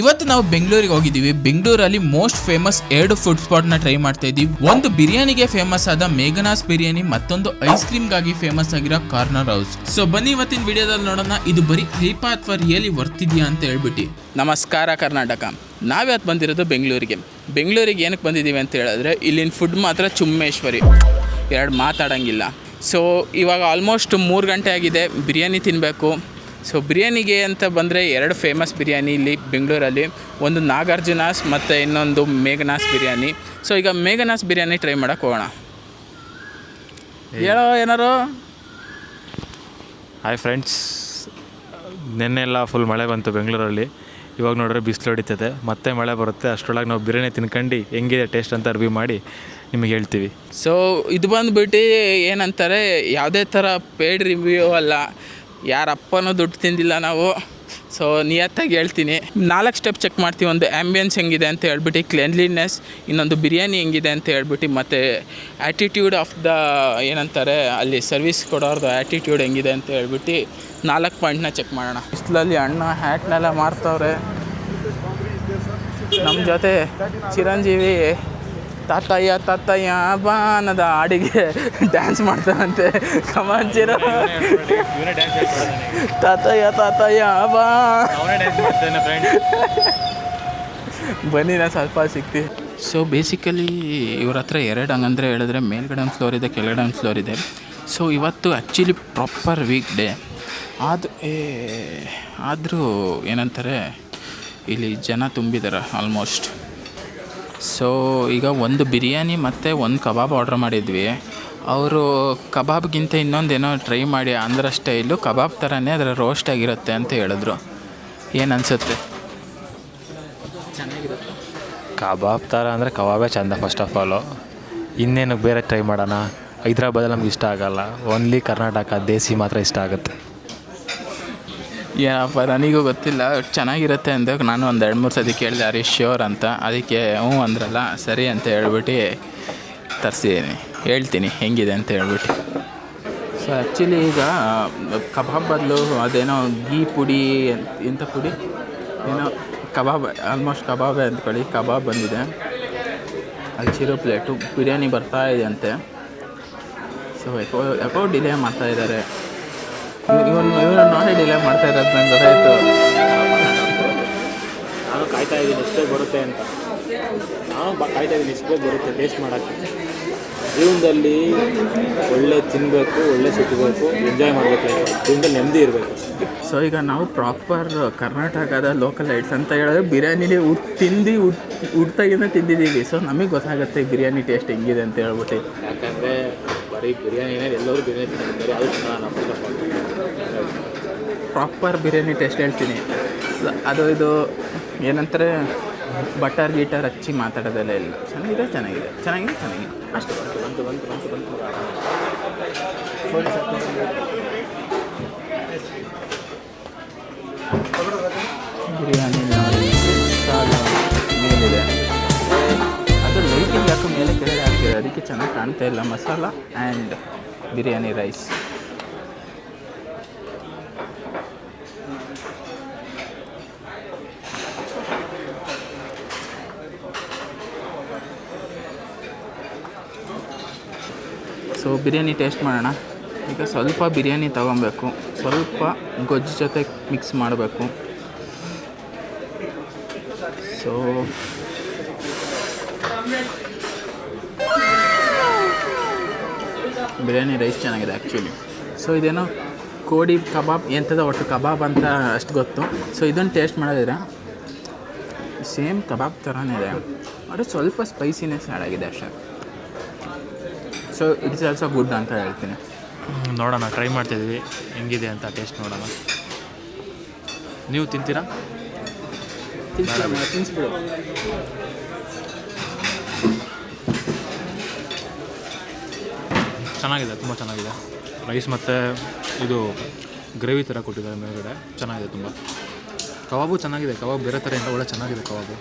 ಇವತ್ತು ನಾವು ಬೆಂಗಳೂರಿಗೆ ಹೋಗಿದ್ದೀವಿ. ಬೆಂಗಳೂರಲ್ಲಿ ಮೋಸ್ಟ್ ಫೇಮಸ್ 2 ಫುಡ್ ಸ್ಪಾಟ್ ನ ಟ್ರೈ ಮಾಡ್ತಾ ಇದ್ದೀವಿ. ಒಂದು ಬಿರಿಯಾನಿಗೆ ಫೇಮಸ್ ಆದ ಮೇಘನಾಸ್ ಬಿರಿಯಾನಿ, ಮತ್ತೊಂದು ಐಸ್ ಕ್ರೀಮ್ ಗಾಗಿ ಫೇಮಸ್ ಆಗಿರೋ ಕಾರ್ನರ್ ಹೌಸ್. ಸೊ ಬನ್ನಿ ಇವತ್ತಿನ ವಿಡಿಯೋದಲ್ಲಿ ನೋಡೋಣ ಇದು ಬರೀ ಹೈಪಾ ಅಥವಾ ರಿಯಲಿ ವರ್ತ್ ಇದೆಯಾ ಅಂತ ಹೇಳ್ಬಿಟ್ಟು. ನಮಸ್ಕಾರ ಕರ್ನಾಟಕ, ನಾವ್ಯಾವತ್ತು ಬಂದಿರೋದು ಬೆಂಗಳೂರಿಗೆ ಏನಕ್ಕೆ ಬಂದಿದ್ದೀವಿ ಅಂತ ಹೇಳಿದ್ರೆ ಇಲ್ಲಿನ ಫುಡ್ ಮಾತ್ರ ಚುಮ್ಮೇಶ್ವರಿ, ಎರಡು ಮಾತಾಡೋಂಗಿಲ್ಲ. ಸೊ ಇವಾಗ ಆಲ್ಮೋಸ್ಟ್ 3 ಗಂಟೆ ಆಗಿದೆ, ಬಿರಿಯಾನಿ ತಿನ್ನಬೇಕು. ಸೊ ಬಿರಿಯಾನಿಗೆ ಅಂತ ಬಂದರೆ 2 ಫೇಮಸ್ ಬಿರಿಯಾನಿ ಇಲ್ಲಿ ಬೆಂಗಳೂರಲ್ಲಿ, ಒಂದು ನಾಗಾರ್ಜುನಾಸ್ ಮತ್ತು ಇನ್ನೊಂದು ಮೇಘನಾಸ್ ಬಿರಿಯಾನಿ. ಸೊ ಈಗ ಮೇಘನಾಸ್ ಬಿರಿಯಾನಿ ಟ್ರೈ ಮಾಡೋಕ್ಕೆ ಹೋಗೋಣ. ಹೇಳೋ ಏನಾರು. ಹಾಯ್ ಫ್ರೆಂಡ್ಸ್, ನೆನ್ನೆಲ್ಲ ಫುಲ್ ಮಳೆ ಬಂತು ಬೆಂಗಳೂರಲ್ಲಿ. ಇವಾಗ ನೋಡಿದ್ರೆ ಬಿಸಿಲು ಹೊಡಿತದೆ, ಮತ್ತೆ ಮಳೆ ಬರುತ್ತೆ. ಅಷ್ಟರೊಳಗೆ ನಾವು ಬಿರಿಯಾನಿ ತಿನ್ಕೊಂಡು ಹೆಂಗಿದೆ ಟೇಸ್ಟ್ ಅಂತ ರಿವ್ಯೂ ಮಾಡಿ ನಿಮಗೆ ಹೇಳ್ತೀವಿ. ಸೊ ಇದು ಬಂದುಬಿಟ್ಟು ಏನಂತಾರೆ, ಯಾವುದೇ ಥರ ಪೇಯ್ಡ್ ರಿವ್ಯೂ ಅಲ್ಲ, ಯಾರಪ್ಪನೂ ದುಡ್ಡು ತಿಂದಿಲ್ಲ ನಾವು. ಸೊ ನಿಯತ್ತಾಗಿ ಹೇಳ್ತೀನಿ, 4 ಸ್ಟೆಪ್ ಚೆಕ್ ಮಾಡ್ತೀವಿ. ಒಂದು ಆ್ಯಂಬಿಯನ್ಸ್ ಹೆಂಗಿದೆ ಅಂತ ಹೇಳ್ಬಿಟ್ಟು, ಕ್ಲೆನ್ಲಿನೆಸ್, ಇನ್ನೊಂದು ಬಿರಿಯಾನಿ ಹೆಂಗಿದೆ ಅಂತ ಹೇಳ್ಬಿಟ್ಟು, ಮತ್ತು ಆ್ಯಟಿಟ್ಯೂಡ್ ಆಫ್ ದ ಏನಂತಾರೆ ಅಲ್ಲಿ ಸರ್ವಿಸ್ ಕೊಡೋರ್ದು ಆ್ಯಟಿಟ್ಯೂಡ್ ಹೆಂಗಿದೆ ಅಂತ ಹೇಳ್ಬಿಟ್ಟು 4 ಪಾಯಿಂಟ್ನ ಚೆಕ್ ಮಾಡೋಣ. ಬಿಸಿಲಲ್ಲಿ ಅಣ್ಣ ಹ್ಯಾಟ್ನೆಲ್ಲ ಮಾರ್ತವ್ರೆ. ನಮ್ಮ ಜೊತೆ ಚಿರಂಜೀವಿ ತಾತಯ್ಯ ಬಾನದ ಹಾಡಿಗೆ ಡ್ಯಾನ್ಸ್ ಮಾಡ್ತಾರಂತೆ. ಕಮಾನ್ ಚಿರ, ತಾತಯ್ಯ ಬಾ. ಬನ್ನಿ ನಾನು ಸ್ವಲ್ಪ ಸಿಗ್ತೀವಿ. ಸೊ ಬೇಸಿಕಲಿ ಇವ್ರ ಹತ್ರ 2 ಹಂಗಂದರೆ ಹೇಳಿದ್ರೆ ಮೇಲ್ಗಡೆ ಒಂದು ಫ್ಲೋರ್ ಇದೆ, ಕೆಳಗಡೆ ಒಂದು ಫ್ಲೋರ್ ಇದೆ. ಸೊ ಇವತ್ತು ಆ್ಯಕ್ಚುಲಿ ಪ್ರಾಪರ್ ವೀಕ್ ಡೇ ಆದರೂ ಏನಂತಾರೆ ಇಲ್ಲಿ ಜನ ತುಂಬಿದ್ದಾರೆ ಆಲ್ಮೋಸ್ಟ್. ಸೊ ಈಗ ಒಂದು ಬಿರಿಯಾನಿ ಮತ್ತು ಒಂದು ಕಬಾಬ್ ಆರ್ಡ್ರ್ ಮಾಡಿದ್ವಿ. ಅವರು ಕಬಾಬ್ಗಿಂತ ಇನ್ನೊಂದೇನೋ ಟ್ರೈ ಮಾಡಿ, ಆಂಧ್ರ ಸ್ಟೈಲು ಕಬಾಬ್ ಥರನೇ ಅದರ ರೋಸ್ಟ್ ಆಗಿರುತ್ತೆ ಅಂತ ಹೇಳಿದ್ರು. ಏನು ಅನಿಸುತ್ತೆ? ಚೆನ್ನಾಗಿರುತ್ತೆ. ಕಬಾಬ್ ಥರ ಅಂದರೆ ಕಬಾಬೇ ಚೆಂದ ಫಸ್ಟ್ ಆಫ್ ಆಲು. ಇನ್ನೇನು ಬೇರೆ ಟ್ರೈ ಮಾಡೋಣ. ಹೈದ್ರಾಬಾದಲ್ಲಿ ನಮ್ಗೆ ಇಷ್ಟ ಆಗೋಲ್ಲ, ಓನ್ಲಿ ಕರ್ನಾಟಕ ದೇಸಿ ಮಾತ್ರ ಇಷ್ಟ ಆಗುತ್ತೆ. ಏನಪ್ಪ ನನಗೂ ಗೊತ್ತಿಲ್ಲ, ಚೆನ್ನಾಗಿರುತ್ತೆ ಅಂದಾಗ ನಾನು ಒಂದು 2-3 ಸತಿ ಕೇಳಿದೆ ಅರೆ ಶ್ಯೂರ್ ಅಂತ. ಅದಕ್ಕೆ ಹ್ಞೂ ಅಂದ್ರಲ್ಲ, ಸರಿ ಅಂತ ಹೇಳ್ಬಿಟ್ಟು ತರಿಸಿದ್ದೀನಿ, ಹೇಳ್ತೀನಿ ಹೆಂಗಿದೆ ಅಂತ ಹೇಳ್ಬಿಟ್ಟು. ಸೊ ಆ್ಯಕ್ಚುಲಿ ಈಗ ಕಬಾಬ್ ಬದಲು ಅದೇನೋ ಗೀ ಪುಡಿ ಎಂಥ ಪುಡಿ ಏನೋ ಕಬಾಬ್, ಆಲ್ಮೋಸ್ಟ್ ಕಬಾಬೇ ಅಂದ್ಕೊಳ್ಳಿ, ಕಬಾಬ್ ಬಂದಿದೆ. ಅಲ್ಲಿ ಚಿರೋ ಪ್ಲೇಟು ಬಿರಿಯಾನಿ ಬರ್ತಾ ಇದೆ ಅಂತೆ. ಸೊ ಯಾಕೋ ಡಿಲೇ ಮಾಡ್ತಾಯಿದ್ದಾರೆ. ಇವರು ನಾನೇ ಡಿಲೇ ಮಾಡ್ತಾ ಇರೋದು ನಂಗೆ ಗೊತ್ತಾಯಿತು. ನಾನು ಕಾಯ್ತಾ ಇದ್ದೀನಿ ಎಷ್ಟೇ ಬರುತ್ತೆ ಅಂತ. ಕಾಯ್ತಾ ಇದ್ದೀನಿ ಇಷ್ಟೇ ಬರುತ್ತೆ ಟೇಸ್ಟ್ ಮಾಡೋಕ್ಕೆ. ಜೀವನದಲ್ಲಿ ಒಳ್ಳೆ ತಿನ್ನಬೇಕು, ಒಳ್ಳೆ ಸಿಕ್ಕಬೇಕು, ಎಂಜಾಯ್ ಮಾಡಬೇಕು, ಜೀವನದಲ್ಲಿ ನೆಮ್ಮದಿ ಇರಬೇಕು. ಸೊ ಈಗ ನಾವು ಪ್ರಾಪರ್ ಕರ್ನಾಟಕದ ಲೋಕಲ್ ಐಟ್ಸ್ ಅಂತ ಹೇಳಿದ್ರೆ ಬಿರಿಯಾನಿಲಿ ಹುಡ್ತಾಗಿಂದ ತಿಂದಿದ್ದೀವಿ. ಸೊ ನಮಗೆ ಗೊತ್ತಾಗುತ್ತೆ ಬಿರಿಯಾನಿ ಟೇಸ್ಟ್ ಹೆಂಗಿದೆ ಅಂತ ಹೇಳ್ಬಿಟ್ಟು. ಯಾಕಂದರೆ ಬರೀ ಬಿರಿಯಾನಿನೇ ಎಲ್ಲರೂ ಬಿರಿಯಾನಿ ತಿಂತಾರೆ, ಅದು ಪ್ರಾಪರ್ ಬಿರಿಯಾನಿ ಟೇಸ್ಟ್ ಹೇಳ್ತೀನಿ. ಇದು ಏನಂತಾರೆ ಬಟರ್ ಗೀಟರ್ ಹಚ್ಚಿ ಮಾತಾಡೋದೆಲ್ಲ ಇಲ್ಲ. ಚೆನ್ನಾಗಿದೆ ಅಷ್ಟೇ. ಬಿರಿಯಾನಿ ಮೇಲಿದೆ, ಅದು ಲೈಟಿಂಗ್ ಯಾಕೆ ಮೇಲೆ ಕೆಳಗೆ ಹಾಕಿದೆ, ಅದಕ್ಕೆ ಚೆನ್ನಾಗಿ ಕಾಣ್ತಾ ಇಲ್ಲ. Masala and biryani rice. So biryani taste ಮಾಡೋಣ. ಈಗ ಸ್ವಲ್ಪ ಬಿರಿಯಾನಿ ತೊಗೊಬೇಕು, ಸ್ವಲ್ಪ ಗೊಜ್ಜು ಜೊತೆ ಮಿಕ್ಸ್ ಮಾಡಬೇಕು. ಸೊ ಬಿರಿಯಾನಿ ರೈಸ್ ಚೆನ್ನಾಗಿದೆ ಆ್ಯಕ್ಚುಲಿ. ಸೊ ಇದೇನೋ ಕೋಡಿ ಕಬಾಬ್ ಎಂಥದ್ದು ಒಟ್ಟು ಕಬಾಬ್ ಅಂತ ಅಷ್ಟು ಗೊತ್ತು. ಸೊ ಇದನ್ನು ಟೇಸ್ಟ್ ಮಾಡೋದಿದ್ರೆ ಸೇಮ್ ಕಬಾಬ್ ಥರನೇ ಇದೆ, ಆದರೆ ಸ್ವಲ್ಪ ಸ್ಪೈಸಿನೆಸ್ ಆ್ಯಡ್ ಆಗಿದೆ ಅಷ್ಟೇ. ಸೊ ಇಟ್ಸ್ ಆಲ್ಸೋ ಗುಡ್ ಅಂತ ಹೇಳ್ತೀನಿ. ನೋಡೋಣ, ಟ್ರೈ ಮಾಡ್ತಿದ್ದೀವಿ ಹೆಂಗಿದೆ ಅಂತ ಟೇಸ್ಟ್ ನೋಡೋಣ. ನೀವು ತಿಂತೀರಾ? ತಿನ್ಸ್ಬಿಡು. ಚೆನ್ನಾಗಿದೆ, ತುಂಬ ಚೆನ್ನಾಗಿದೆ. ರೈಸ್ ಮತ್ತು ಇದು ಗ್ರೇವಿ ಥರ ಕೊಟ್ಟಿದ್ದಾರೆ ಮೇಲ್ಗಡೆ, ಚೆನ್ನಾಗಿದೆ ತುಂಬ. ಕಬಾಬು ಚೆನ್ನಾಗಿದೆ, ಕಬಾಬ್ ಬೇರೆ ಥರ ಒಳ್ಳೆ ಚೆನ್ನಾಗಿದೆ ಕಬಾಬು.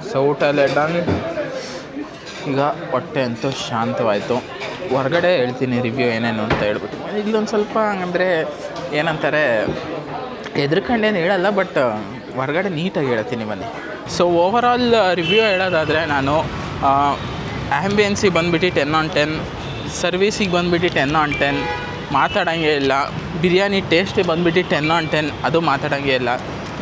ಸೊ ಊಟ ಎಲ್ಲ ಡನ್. ಈಗ ಹೊಟ್ಟೆ ಅಂತೂ ಶಾಂತವಾಯಿತು. ಹೊರಗಡೆ ಹೇಳ್ತೀನಿ ರಿವ್ಯೂ ಏನೇನು ಅಂತ ಹೇಳ್ಬಿಟ್ಟು. ಇಲ್ಲೊಂದು ಸ್ವಲ್ಪ ಹಂಗಂದರೆ ಏನಂತಾರೆ ಹೆದ್ರಕಂಡೇನು ಹೇಳಲ್ಲ, ಬಟ್ ಹೊರಗಡೆ ನೀಟಾಗಿ ಹೇಳ್ತೀನಿ ಬನ್ನಿ. ಸೊ ಓವರಾಲ್ ರಿವ್ಯೂ ಹೇಳೋದಾದರೆ ನಾನು ಆ್ಯಂಬಿಯನ್ಸಿಗೆ ಬಂದುಬಿಟ್ಟು 10/10, ಸರ್ವೀಸಿಗೆ ಬಂದುಬಿಟ್ಟು 10/10, ಮಾತಾಡೋಂಗೆ ಇಲ್ಲ. ಬಿರಿಯಾನಿ ಟೇಸ್ಟ್ ಬಂದುಬಿಟ್ಟು 10/10, ಅದು ಮಾತಾಡೋಂಗೆ ಇಲ್ಲ.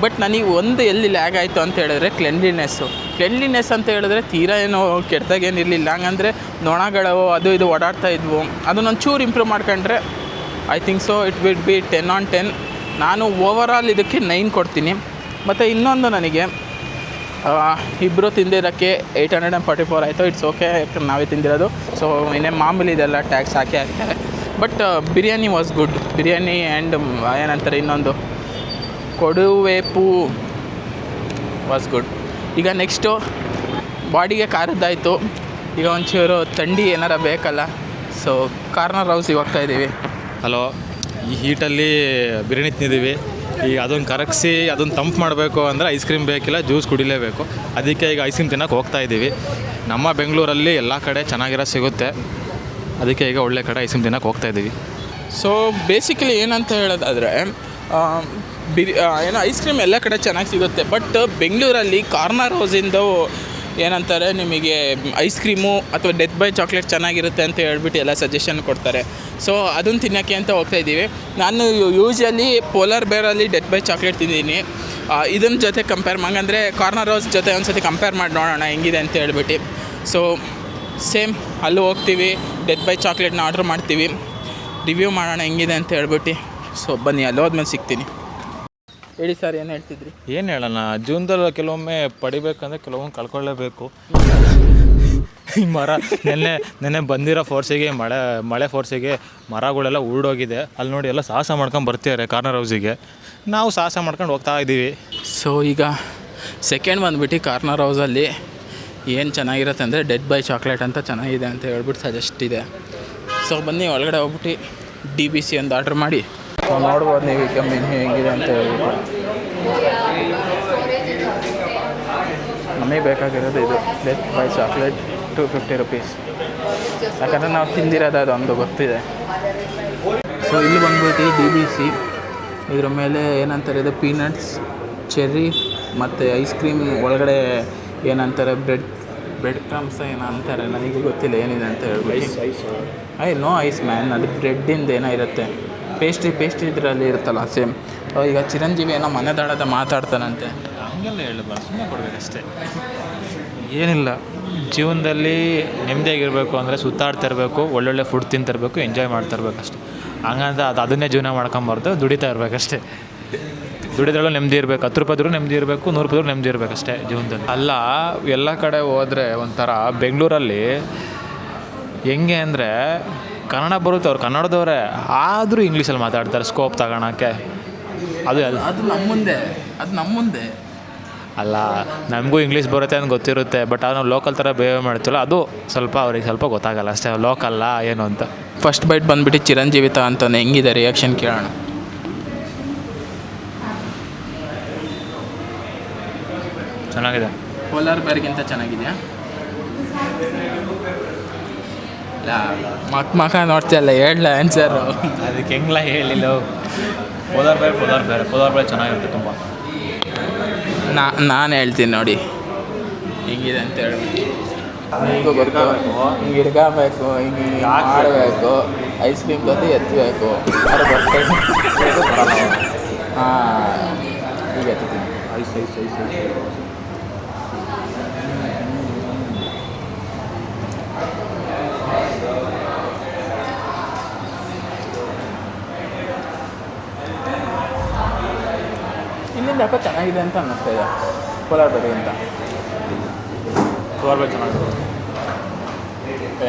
ಬಟ್ ನನಗೆ ಒಂದು ಎಲ್ಲಿ ಲ್ಯಾಗ್ ಆಯಿತು ಅಂತ ಹೇಳಿದ್ರೆ ಕ್ಲೆನ್ಲಿನೆಸ್ ಅಂತ ಹೇಳಿದ್ರೆ ತೀರಾ ಏನೋ ಕೆಟ್ಟದಾಗೇನಿರಲಿಲ್ಲ. ಹಂಗಂದರೆ ನೊಣಗಳು ಅದು ಇದು ಓಡಾಡ್ತಾ ಇದ್ವು. ಅದನ್ನೊಂದು ಚೂರು ಇಂಪ್ರೂವ್ ಮಾಡ್ಕೊಂಡ್ರೆ I think so it will be 10/10. ನಾನು ಓವರಾಲ್ ಇದಕ್ಕೆ 9 ಕೊಡ್ತೀನಿ. ಮತ್ತು ಇನ್ನೊಂದು ನನಗೆ ಇಬ್ಬರು ತಿಂದಿರೋಕ್ಕೆ 844 ಆಯಿತು. ಇಟ್ಸ್ ಓಕೆ, ಯಾಕಂದ್ರೆ ನಾವೇ ತಿಂದಿರೋದು. ಸೊ ಇನ್ನೇ ಮಾಮೂಲಿ ಇದೆಲ್ಲ ಟ್ಯಾಕ್ಸ್ ಹಾಕ್ತಾರೆ. But biryani was good. Biryani and ಏನಂತಾರೆ ಇನ್ನೊಂದು ಕೊಡುವೇಪು ವಾಸ್ ಗುಡ್. ಈಗ ನೆಕ್ಸ್ಟು ಬಾಡಿಗೆ ಖಾರದ್ದಾಯಿತು. ಈಗ ಒಂಚೂರು ಥಂಡಿ ಏನಾರ ಬೇಕಲ್ಲ, ಸೊ ಕಾರ್ನರ್ ಹೌಸಿಗೆ ಹೋಗ್ತಾಯಿದ್ದೀವಿ. ಹಲೋ, ಈ ಹೀಟಲ್ಲಿ ಬಿರಿಯಾನಿ ತಿಂದಿದ್ದೀವಿ. ಈಗ ಅದನ್ನು ಕರಗಿಸಿ ಅದನ್ನು ತಂಪು ಮಾಡಬೇಕು ಅಂದರೆ ಐಸ್ ಕ್ರೀಮ್ ಬೇಕಿಲ್ಲ, ಜ್ಯೂಸ್ ಕುಡಿಲೇಬೇಕು. ಅದಕ್ಕೆ ಈಗ ಐಸ್ ಕ್ರೀಮ್ ತಿನ್ನೋಕೆ ಹೋಗ್ತಾಯಿದ್ದೀವಿ. ನಮ್ಮ ಬೆಂಗಳೂರಲ್ಲಿ ಎಲ್ಲ ಕಡೆ ಚೆನ್ನಾಗಿರೋ ಸಿಗುತ್ತೆ, ಅದಕ್ಕೆ ಈಗ ಒಳ್ಳೆ ಕಡೆ ಐಸ್ ಕ್ರೀಮ್ ತಿನ್ನೋಕೆ ಹೋಗ್ತಾಯಿದ್ದೀವಿ. ಸೊ ಬೇಸಿಕಲಿ ಏನಂತ ಹೇಳೋದಾದರೆ ಏನೋ ಐಸ್ ಕ್ರೀಮ್ ಎಲ್ಲ ಕಡೆ ಚೆನ್ನಾಗಿ ಸಿಗುತ್ತೆ. ಬಟ್ ಬೆಂಗಳೂರಲ್ಲಿ ಕಾರ್ನರ್ ಹೌಸಿಂದು ಏನಂತಾರೆ ನಿಮಗೆ ಐಸ್ ಕ್ರೀಮು ಅಥವಾ ಡೆತ್ ಬೈ ಚಾಕ್ಲೇಟ್ ಚೆನ್ನಾಗಿರುತ್ತೆ ಅಂತ ಹೇಳ್ಬಿಟ್ಟು ಎಲ್ಲ ಸಜೆಷನ್ ಕೊಡ್ತಾರೆ. ಸೊ ಅದನ್ನು ತಿನ್ನೋಕ್ಕೆ ಅಂತ ಹೋಗ್ತಾಯಿದ್ದೀವಿ. ನಾನು ಯೂಶ್ವಲಿ ಪೋಲಾರ್ ಬೇರಲ್ಲಿ ಡೆತ್ ಬೈ ಚಾಕ್ಲೇಟ್ ತಿಂದಿದ್ದೀನಿ. ಇದನ್ನ ಜೊತೆ ಕಂಪೇರ್ ಹಂಗಂದರೆ ಕಾರ್ನರ್ ಹೌಸ್ ಜೊತೆ ಒಂದು ಸತಿ ಕಂಪೇರ್ ಮಾಡಿ ನೋಡೋಣ ಹೆಂಗಿದೆ ಅಂತ ಹೇಳ್ಬಿಟ್ಟು. ಸೊ ಸೇಮ್ ಅಲ್ಲೂ ಹೋಗ್ತೀವಿ, ಡೆತ್ ಬೈ ಚಾಕ್ಲೇಟ್ನ ಆರ್ಡ್ರ್ ಮಾಡ್ತೀವಿ, ರಿವ್ಯೂ ಮಾಡೋಣ ಹೆಂಗಿದೆ ಅಂತ ಹೇಳ್ಬಿಟ್ಟು. ಸೊ ಬನ್ನಿ, ಅಲ್ಲಿ ಹೋದ್ಮೇಲೆ ಸಿಗ್ತೀನಿ. ಹೇಳಿ ಸರ್, ಏನು ಹೇಳ್ತಿದ್ರಿ? ಏನು ಹೇಳೋಣ, ಜೀವನದಲ್ಲಿ ಕೆಲವೊಮ್ಮೆ ಪಡಿಬೇಕಂದ್ರೆ ಕೆಲವೊಮ್ಮೆ ಕಳ್ಕೊಳ್ಳೇಬೇಕು. ಈ ಮರ ನೆನ್ನೆ ಬಂದಿರೋ ಫೋರ್ಸಿಗೆ ಮಳೆ ಫೋರ್ಸಿಗೆ ಮರಗಳೆಲ್ಲ ಉರುಳೋಗಿದೆ. ಅಲ್ಲಿ ನೋಡಿ ಎಲ್ಲ ಸಾಹಸ ಮಾಡ್ಕೊಂಡು ಬರ್ತಿದ್ದಾರೆ ಕಾರ್ನರ್ ಹೌಸಿಗೆ. ನಾವು ಸಾಹಸ ಮಾಡ್ಕೊಂಡು ಹೋಗ್ತಾ ಇದ್ದೀವಿ. ಸೊ ಈಗ ಸೆಕೆಂಡ್ ಬಂದುಬಿಟ್ಟು ಕಾರ್ನರ್ ಹೌಸಲ್ಲಿ ಏನು ಚೆನ್ನಾಗಿರುತ್ತೆ ಅಂದರೆ ಡೆತ್ ಬೈ ಚಾಕ್ಲೇಟ್ ಅಂತ ಚೆನ್ನಾಗಿದೆ ಅಂತ ಹೇಳ್ಬಿಟ್ಟು ಸಜೆಸ್ಟ್ ಇದೆ. ಸೊ ಬನ್ನಿ ಒಳಗಡೆ ಹೋಗ್ಬಿಟ್ಟು DBC ಒಂದು ಆರ್ಡ್ರ್ ಮಾಡಿ ನೋಡ್ಬೋದು ನೀವು ಈಗ ಮೆನ್ಯೂ ಹೆಂಗಿದೆ ಅಂತ ಹೇಳ್ಬಿಟ್ಟು. ನಮಗೆ ಬೇಕಾಗಿರೋದು ಇದು ಡೆತ್ ಬೈ ಚಾಕ್ಲೇಟ್ 250 ರುಪೀಸ್. ಯಾಕಂದರೆ ನಾವು ತಿಂದಿರೋದು ಅದೊಂದು ಗೊತ್ತಿದೆ. ಸೊ ಇಲ್ಲಿ ಬಂದ್ಬಿಟ್ಟು DBC, ಇದ್ರ ಮೇಲೆ ಏನಂತಾರೆ ಇದು ಪೀನಟ್ಸ್, ಚೆರ್ರಿ ಮತ್ತು ಐಸ್ ಕ್ರೀಮ್ ಒಳಗಡೆ ಏನಂತಾರೆ ಬ್ರೆಡ್ ಕ್ರಮ್ಸ್ ಏನೋ ಅಂತಾರೆ, ನನಗೆ ಗೊತ್ತಿಲ್ಲ ಏನಿದೆ ಅಂತ ಹೇಳ್ಬಿಟ್ಟು. ನೋ ಐಸ್ ಮ್ಯಾನ್, ಅದು ಬ್ರೆಡ್ಡಿಂದ ಏನೋ ಇರುತ್ತೆ, ಪೇಸ್ಟ್ರಿ ಇದರಲ್ಲಿ ಇರುತ್ತಲ್ಲ ಸೇಮ್. ಈಗ ಚಿರಂಜೀವಿ ಏನೋ ಮನೆದಾಳದ ಮಾತಾಡ್ತಾನಂತೆ. ಹಂಗೆಲ್ಲ ಹೇಳಬಾರ್ದು, ಸುಮ್ಮನೆ ಕೊಡಬೇಕಷ್ಟೇ. ಏನಿಲ್ಲ, ಜೀವನದಲ್ಲಿ ನೆಮ್ಮದಿಯಾಗಿರಬೇಕು ಅಂದರೆ ಸುತ್ತಾಡ್ತಿರ್ಬೇಕು, ಒಳ್ಳೊಳ್ಳೆ ಫುಡ್ ತಿಂತಿರ್ಬೇಕು, ಎಂಜಾಯ್ ಮಾಡ್ತಿರ್ಬೇಕು ಅಷ್ಟೇ. ಹಂಗಂತ ಅದನ್ನೇ ಜೀವನ ಮಾಡ್ಕೊಂಬಾರ್ದು, ದುಡಿತಾ ಇರಬೇಕಷ್ಟೇ. ದುಡಿದಳು ನೆಮ್ಮದಿ ಇರಬೇಕು. 10 ರೂಪಾಯಿ ದುಡ್ಡು ನೆಮ್ಮದಿ ಇರಬೇಕು, 100 ರೂಪಾಯಿ ದುಡ್ಡು ನೆಮ್ಮದಿ ಇರಬೇಕಷ್ಟೇ ಜೀವನದಲ್ಲಿ. ಅಲ್ಲ, ಎಲ್ಲ ಕಡೆ ಹೋದರೆ ಒಂಥರ ಬೆಂಗಳೂರಲ್ಲಿ ಹೆಂಗೆ ಅಂದರೆ ಕನ್ನಡ ಬರುತ್ತೆ, ಅವ್ರು ಕನ್ನಡದವರೇ ಆದರೂ ಇಂಗ್ಲೀಷಲ್ಲಿ ಮಾತಾಡ್ತಾರೆ ಸ್ಕೋಪ್ ತಗೊಳಕ್ಕೆ. ಅದು ನಮ್ಮ ಮುಂದೆ ಅಲ್ಲ, ನಮಗೂ ಇಂಗ್ಲೀಷ್ ಬರುತ್ತೆ ಅಂತ ಗೊತ್ತಿರುತ್ತೆ, ಬಟ್ ನಾವು ಲೋಕಲ್ ಥರ ಬಿಹೇವ್ ಮಾಡ್ತೀವಲ್ಲ, ಅದು ಅವ್ರಿಗೆ ಸ್ವಲ್ಪ ಗೊತ್ತಾಗಲ್ಲ ಅಷ್ಟೇ, ಲೋಕಲ್ಲ ಏನು ಅಂತ. ಫಸ್ಟ್ ಬೈಟ್ ಬಂದುಬಿಟ್ಟು ಚಿರಂಜೀವಿತ ಅಂತಾನೆ, ಹೆಂಗಿದೆ ರಿಯಾಕ್ಷನ್ ಕೇಳೋಣ. ಚೆನ್ನಾಗಿದೆ. ಪೋಲಾರ್ ಬೇರ್ಗಿಂತ ಚೆನ್ನಾಗಿದೆಯಾ? ಮಕ್ಕ ನೋಡ್ತೀಯಲ್ಲ, ಹೇಳಲ್ಲ ಆನ್ಸರು. ಅದಕ್ಕೆ ಹೆಂಗ್ಲ ಹೇಳಿಲ್ಲ. ಪೋಲಾರ್ ಬೇರೆ ಚೆನ್ನಾಗಿರುತ್ತೆ ತುಂಬ. ನಾನು ಹೇಳ್ತೀನಿ ನೋಡಿ ಹೆಂಗಿದೆ ಅಂತ ಹೇಳ್ಬಿಟ್ಟು. ಹಿಂಗೆ ಗೊತ್ತು, ಹಿಂಗೆ ಹಿಡ್ಕೋಬೇಕು, ಹಿಂಗೆ ಮಾಡಬೇಕು, ಐಸ್ ಕ್ರೀಮ್ ಜೊತೆ ಎತ್ತಬೇಕು, ಅದು ಬರ್ತಾರೆ. ಹಾಂ, ಈಗ ಎತ್ತೀನಿ. ಐಸ್ ಇಲ್ಲಿಂದ ಯಾಕೋ ಚೆನ್ನಾಗಿದೆ ಅಂತ ಅನ್ನಿಸ್ತಾ ಇದೆ ಪೋಲಾರ್ ಬೇರ್ಗಿಂತ. ಚೆನ್ನಾಗಿದೆ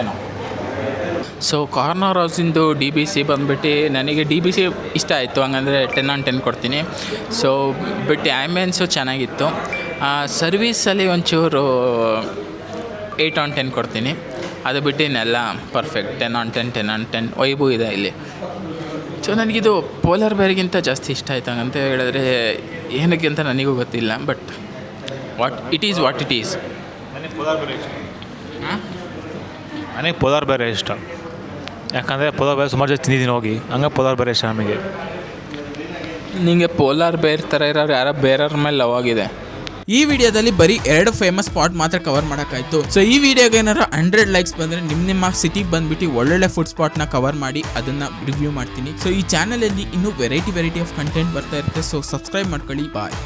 ಏನೋ. ಸೊ ಕಾರ್ನರ್ ಹೌಸಿಂದು DBC ಬಂದುಬಿಟ್ಟು ನನಗೆ DBC ಇಷ್ಟ ಆಯಿತು. ಹಂಗಂದರೆ 10/10 ಕೊಡ್ತೀನಿ. ಸೊ ಬಟ್ ಆ್ಯಂಬಿಯನ್ಸು ಚೆನ್ನಾಗಿತ್ತು. ಸರ್ವೀಸಲ್ಲಿ ಒಂಚೂರು 8/10 ಕೊಡ್ತೀನಿ. ಅದು ಬಿಟ್ಟು ಇನ್ನೆಲ್ಲ ಪರ್ಫೆಕ್ಟ್ 10/10 ವೈಬು ಇದೆ ಇಲ್ಲಿ. ಸೊ ನನಗಿದು ಪೋಲಾರ್ ಬೇರ್ಗಿಂತ ಜಾಸ್ತಿ ಇಷ್ಟ ಆಯ್ತು. ಹಂಗಂತ ಹೇಳಿದ್ರೆ ಏನಕ್ಕೆ ಅಂತ ನನಗೂ ಗೊತ್ತಿಲ್ಲ, ಬಟ್ ವಾಟ್ ಇಟ್ ಈಸ್. ನನಗೆ ಪೋಲಾರ್ ಬೇರೆ ಇಷ್ಟ. ಯಾಕಂದರೆ ಪೋಲಾರ್ ಬೇರ್ ಸುಮಾರು ಜೊತೆ ತಿಂದಿದ್ದೀನಿ ಹೋಗಿ, ಹಂಗೆ ಪೋಲಾರ್ ಬೇರ್ ಇಷ್ಟ ನಮಗೆ. ನಿಮಗೆ ಪೋಲಾರ್ ಬೇರ್ ಥರ ಇರೋರು ಯಾರೋ ಬೇರೆಯವ್ರ ಮೇಲೆ ಲವ್ ಆಗಿದೆ. ಈ ವಿಡಿಯೋದಲ್ಲಿ ಬರೀ 2 ಫೇಮಸ್ ಸ್ಪಾಟ್ ಮಾತ್ರ ಕವರ್ ಮಾಡೋಕ್ಕಾಯ್ತು. ಸೊ ಈ ವಿಡಿಯೋಗೆ ಏನಾದ್ರು 100 ಲೈಕ್ಸ್ ಬಂದರೆ ನಿಮ್ಮ ಸಿಟಿಗೆ ಬಂದ್ಬಿಟ್ಟು ಒಳ್ಳೊಳ್ಳೆ ಫುಡ್ ಸ್ಪಾಟ್ನ ಕವರ್ ಮಾಡಿ ಅದನ್ನು ರಿವ್ಯೂ ಮಾಡ್ತೀನಿ. ಸೊ ಈ ಚಾನಲಲ್ಲಿ ಇನ್ನೂ ವೆರೈಟಿ ಆಫ್ ಕಂಟೆಂಟ್ ಬರ್ತಾ ಇರುತ್ತೆ. ಸೊ ಸಬ್ಸ್ಕ್ರೈಬ್ ಮಾಡ್ಕೊಳ್ಳಿ. ಬಾಯ್.